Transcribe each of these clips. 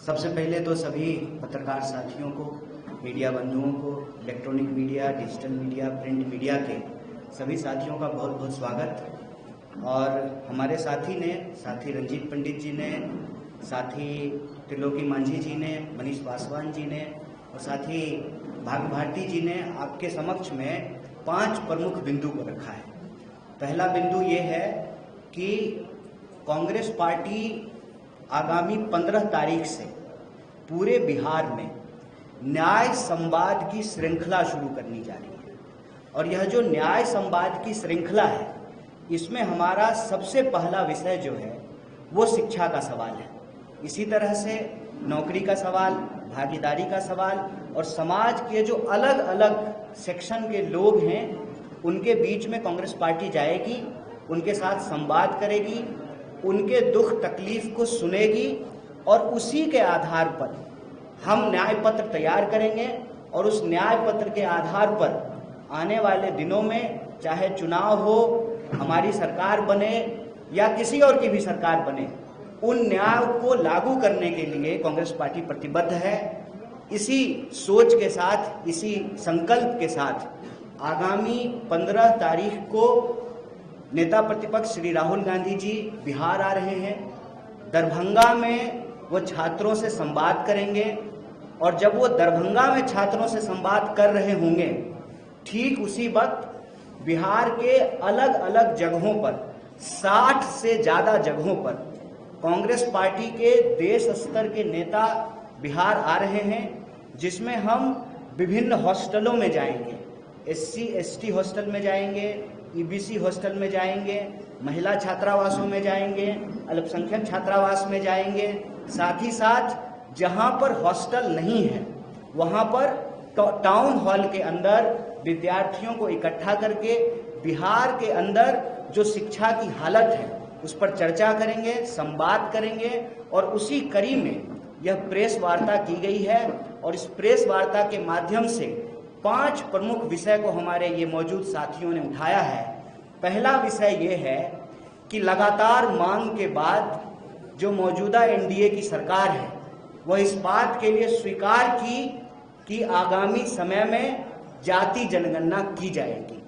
सबसे पहले तो सभी पत्रकार साथियों को, मीडिया बंधुओं को, electronic media, digital media, print media के सभी साथियों का बहुत बहुत स्वागत। और हमारे साथी रंजीत पंडित जी ने, साथी त्रिलोकी मांझी जी ने, मनीष पासवान जी ने और साथी भाग्य भारती जी ने आपके समक्ष में 5 प्रमुख बिंदु को रखा है। पहला बिंदु ये है कि कांग्रेस पार्टी आगामी 15 तारीख से पूरे बिहार में न्याय संवाद की श्रृंखला शुरू करनी जा रही है। और यह जो न्याय संवाद की श्रृंखला है, इसमें हमारा सबसे पहला विषय जो है वो शिक्षा का सवाल है। इसी तरह से नौकरी का सवाल, भागीदारी का सवाल और समाज के जो अलग अलग सेक्शन के लोग हैं उनके बीच में कांग्रेस पार्टी जाएगी, उनके साथ संवाद करेगी, उनके दुख तकलीफ को सुनेगी और उसी के आधार पर हम न्याय पत्र तैयार करेंगे। और उस न्याय पत्र के आधार पर आने वाले दिनों में चाहे चुनाव हो, हमारी सरकार बने या किसी और की भी सरकार बने, उन न्याय को लागू करने के लिए कांग्रेस पार्टी प्रतिबद्ध है। इसी सोच के साथ, इसी संकल्प के साथ आगामी 15 तारीख को नेता प्रतिपक्ष श्री राहुल गांधी जी बिहार आ रहे हैं। दरभंगा में वो छात्रों से संवाद करेंगे और जब वो दरभंगा में छात्रों से संवाद कर रहे होंगे, ठीक उसी वक्त बिहार के अलग अलग जगहों पर 60 से ज्यादा जगहों पर कांग्रेस पार्टी के देश स्तर के नेता बिहार आ रहे हैं, जिसमें हम विभिन्न हॉस्टलों में जाएंगे, SC ST हॉस्टल में जाएंगे, EBC हॉस्टल में जाएंगे, महिला छात्रावासों में जाएंगे, अल्पसंख्यक छात्रावास में जाएंगे। साथ ही साथ जहां पर हॉस्टल नहीं है वहां पर टाउन हॉल के अंदर विद्यार्थियों को इकट्ठा करके बिहार के अंदर जो शिक्षा की हालत है उस पर चर्चा करेंगे, संवाद करेंगे। और उसी कड़ी में यह प्रेस वार्ता की गई है और इस प्रेस वार्ता के माध्यम से 5 प्रमुख विषय को हमारे ये मौजूद साथियों ने उठाया है। पहला विषय ये है कि लगातार मांग के बाद जो मौजूदा NDA की सरकार है वह इस बात के लिए स्वीकार की कि आगामी समय में जाति जनगणना की जाएगी।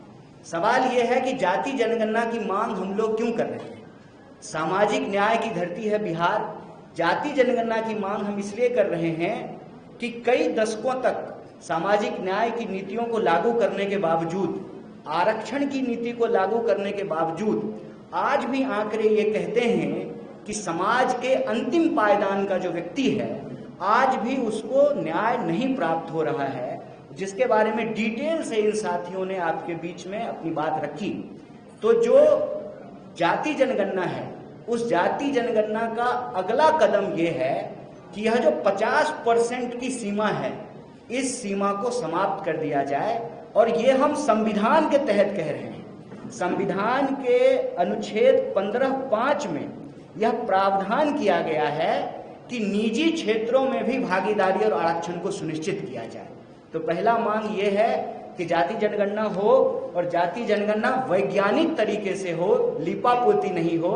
सवाल यह है कि जाति जनगणना की मांग हम लोग क्यों कर रहे हैं? सामाजिक न्याय की धरती है बिहार। जाति जनगणना की मांग हम इसलिए कर रहे हैं कि कई दशकों तक सामाजिक न्याय की नीतियों को लागू करने के बावजूद, आरक्षण की नीति को लागू करने के बावजूद आज भी आंकड़े ये कहते हैं कि समाज के अंतिम पायदान का जो व्यक्ति है आज भी उसको न्याय नहीं प्राप्त हो रहा है, जिसके बारे में डिटेल से इन साथियों ने आपके बीच में अपनी बात रखी। तो जो जाति जनगणना है, उस जाति जनगणना का अगला कदम यह है कि यह जो 50% की सीमा है, इस सीमा को समाप्त कर दिया जाए। और ये हम संविधान के तहत कह रहे हैं। संविधान के अनुच्छेद 15(5) में यह प्रावधान किया गया है कि निजी क्षेत्रों में भी भागीदारी और आरक्षण को सुनिश्चित किया जाए। तो पहला मांग ये है कि जाति जनगणना हो और जाति जनगणना वैज्ञानिक तरीके से हो, लीपापोती नहीं हो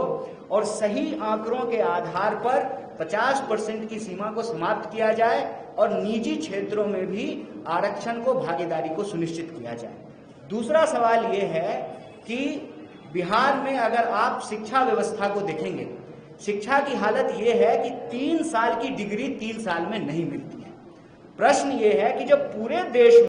और सही आंकड़ों के आधार पर 50% की सीमा को समाप्त किया जाए और निजी क्षेत्रों में भी आरक्षण को, भागीदारी को सुनिश्चित किया जाए। दूसरा सवाल ये है कि बिहार में अगर आप शिक्षा व्यवस्था को देखेंगे, शिक्षा की हालत ये है कि 3 साल की डिग्री 3 साल में नहीं मिलती है। प्रश्न ये है कि जब पूरे देश